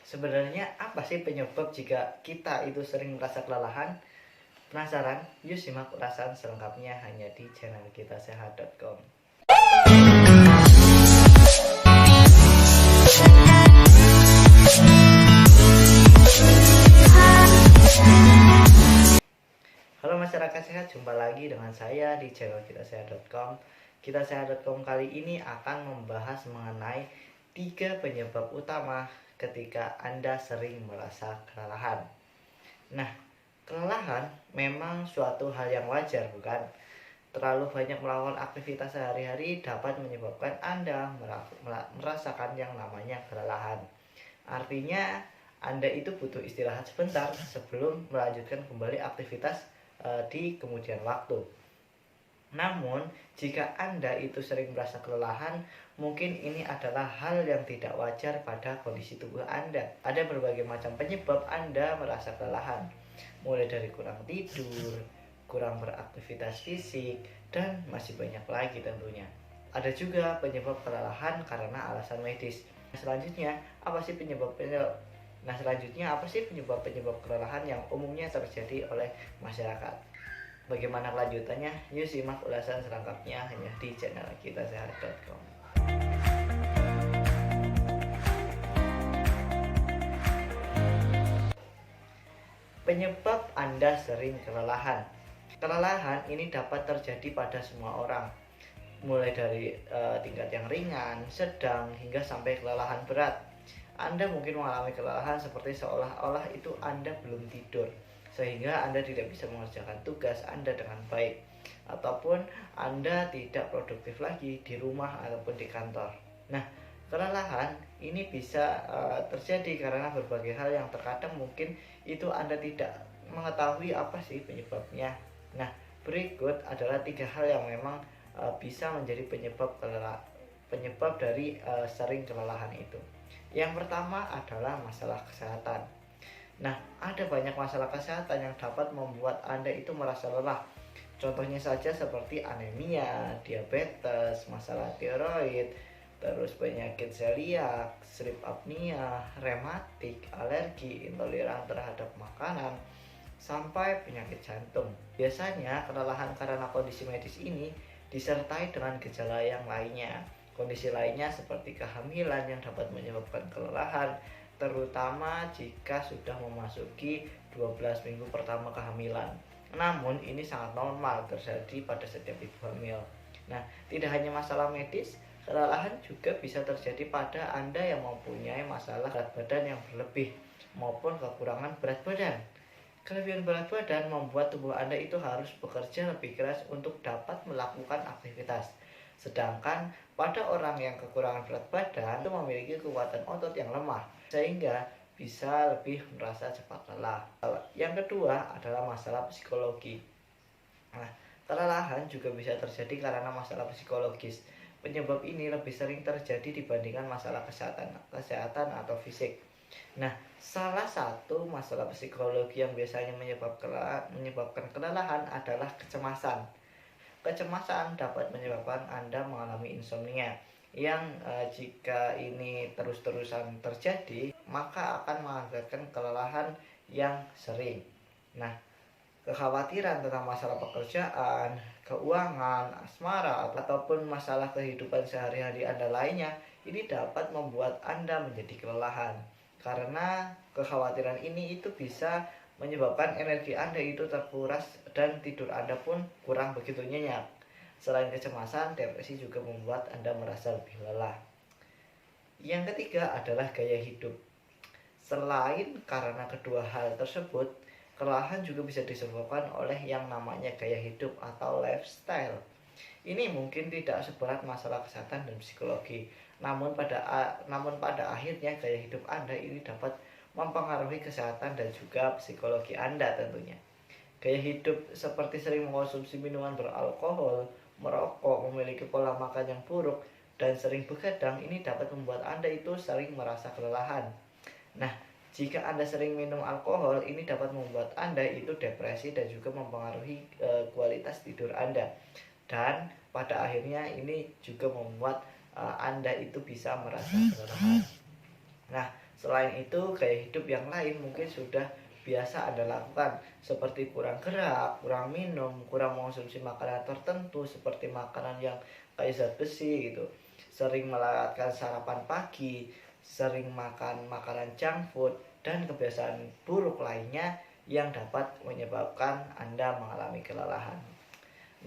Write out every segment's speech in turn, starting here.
Sebenarnya apa sih penyebab jika kita itu sering merasa kelelahan? Penasaran? Yuk simak ulasan selengkapnya hanya di channel kitasehat.com. Halo masyarakat sehat, jumpa lagi dengan saya di channel kitasehat.com. Kitasehat.com kali ini akan membahas mengenai 3 penyebab utama ketika Anda sering merasa kelelahan. Nah, kelelahan memang suatu hal yang wajar, bukan? Terlalu banyak melakukan aktivitas sehari-hari dapat menyebabkan Anda merasakan yang namanya kelelahan. Artinya, Anda itu butuh istirahat sebentar sebelum melanjutkan kembali aktivitas di kemudian waktu. Namun, jika Anda itu sering merasa kelelahan, mungkin ini adalah hal yang tidak wajar pada kondisi tubuh Anda. Ada berbagai macam penyebab Anda merasa kelelahan, mulai dari kurang tidur, kurang beraktivitas fisik, dan masih banyak lagi tentunya. Ada juga penyebab kelelahan karena alasan medis. Selanjutnya, apa sih penyebab-penyebab kelelahan yang umumnya terjadi oleh masyarakat? Bagaimana kelanjutannya? Yuk simak ulasan selengkapnya hanya di channel kitasehat.com. Penyebab Anda sering kelelahan. Kelelahan ini dapat terjadi pada semua orang, mulai dari tingkat yang ringan, sedang, hingga sampai kelelahan berat. Anda mungkin mengalami kelelahan seperti seolah-olah itu Anda belum tidur, sehingga Anda tidak bisa mengerjakan tugas Anda dengan baik, ataupun Anda tidak produktif lagi di rumah ataupun di kantor. Nah, kelelahan ini bisa terjadi karena berbagai hal yang terkadang mungkin itu Anda tidak mengetahui apa sih penyebabnya. Nah, berikut adalah 3 hal yang memang bisa menjadi penyebab dari sering kelelahan itu. Yang pertama adalah masalah kesehatan. Nah, ada banyak masalah kesehatan yang dapat membuat Anda itu merasa lelah. Contohnya saja seperti anemia, diabetes, masalah tiroid, terus penyakit celiak, sleep apnea, rematik, alergi, intoleran terhadap makanan, sampai penyakit jantung. Biasanya kelelahan karena kondisi medis ini disertai dengan gejala yang lainnya. Kondisi lainnya seperti kehamilan yang dapat menyebabkan kelelahan, terutama jika sudah memasuki 12 minggu pertama kehamilan. Namun ini sangat normal terjadi pada setiap ibu hamil. Nah, tidak hanya masalah medis, kelelahan juga bisa terjadi pada Anda yang mempunyai masalah berat badan yang berlebih maupun kekurangan berat badan. Kelebihan berat badan membuat tubuh Anda itu harus bekerja lebih keras untuk dapat melakukan aktivitas. Sedangkan pada orang yang kekurangan berat badan itu memiliki kekuatan otot yang lemah, sehingga bisa lebih merasa cepat lelah. Yang kedua adalah masalah psikologi. Nah, kelelahan juga bisa terjadi karena masalah psikologis. Penyebab ini lebih sering terjadi dibandingkan masalah kesehatan atau fisik. Nah, salah satu masalah psikologi yang biasanya menyebabkan kelelahan adalah kecemasan. Kecemasan dapat menyebabkan Anda mengalami insomnia yang jika ini terus-terusan terjadi, maka akan mengakibatkan kelelahan yang sering. Nah, kekhawatiran tentang masalah pekerjaan, keuangan, asmara, ataupun masalah kehidupan sehari-hari Anda lainnya, ini dapat membuat Anda menjadi kelelahan. Karena kekhawatiran ini itu bisa menyebabkan energi Anda itu terkuras dan tidur Anda pun kurang begitu nyenyak. Selain kecemasan, depresi juga membuat Anda merasa lebih lelah. Yang ketiga adalah gaya hidup. Selain karena kedua hal tersebut, kelelahan juga bisa disebabkan oleh yang namanya gaya hidup atau lifestyle. Ini mungkin tidak seberat masalah kesehatan dan psikologi, namun pada akhirnya gaya hidup Anda ini dapat mempengaruhi kesehatan dan juga psikologi Anda tentunya. Gaya hidup seperti sering mengkonsumsi minuman beralkohol, merokok, memiliki pola makan yang buruk, dan sering begadang ini dapat membuat Anda itu sering merasa kelelahan. Nah, jika Anda sering minum alkohol, ini dapat membuat Anda itu depresi dan juga mempengaruhi kualitas tidur Anda. Dan pada akhirnya ini juga membuat Anda itu bisa merasa kelelahan. Nah, Selain itu, gaya hidup yang lain mungkin sudah biasa Anda lakukan, seperti kurang gerak, kurang minum, kurang mengonsumsi makanan tertentu seperti makanan yang kaya zat besi gitu, sering melewatkan sarapan pagi, sering makan makanan junk food, dan kebiasaan buruk lainnya yang dapat menyebabkan Anda mengalami kelelahan.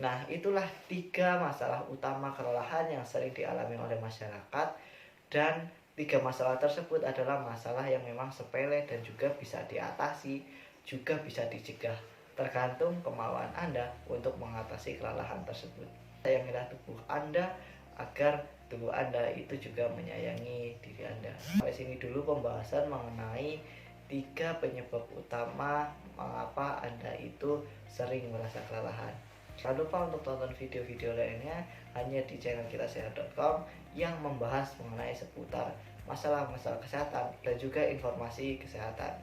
Nah, itulah 3 masalah utama kelelahan yang sering dialami oleh masyarakat, dan 3 masalah tersebut adalah masalah yang memang sepele dan juga bisa diatasi, juga bisa dicegah, tergantung kemauan Anda untuk mengatasi kelelahan tersebut. Sayangilah tubuh Anda agar tubuh Anda itu juga menyayangi diri Anda. Sampai sini dulu pembahasan mengenai 3 penyebab utama mengapa Anda itu sering merasa kelelahan. Jangan lupa untuk tonton video-video lainnya hanya di channel kitasehat.com yang membahas mengenai seputar masalah-masalah kesehatan dan juga informasi kesehatan.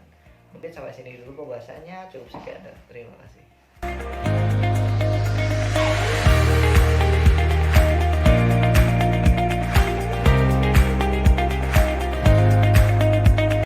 Mungkin sampai sini dulu pembahasannya, cukup sekian dan terima kasih.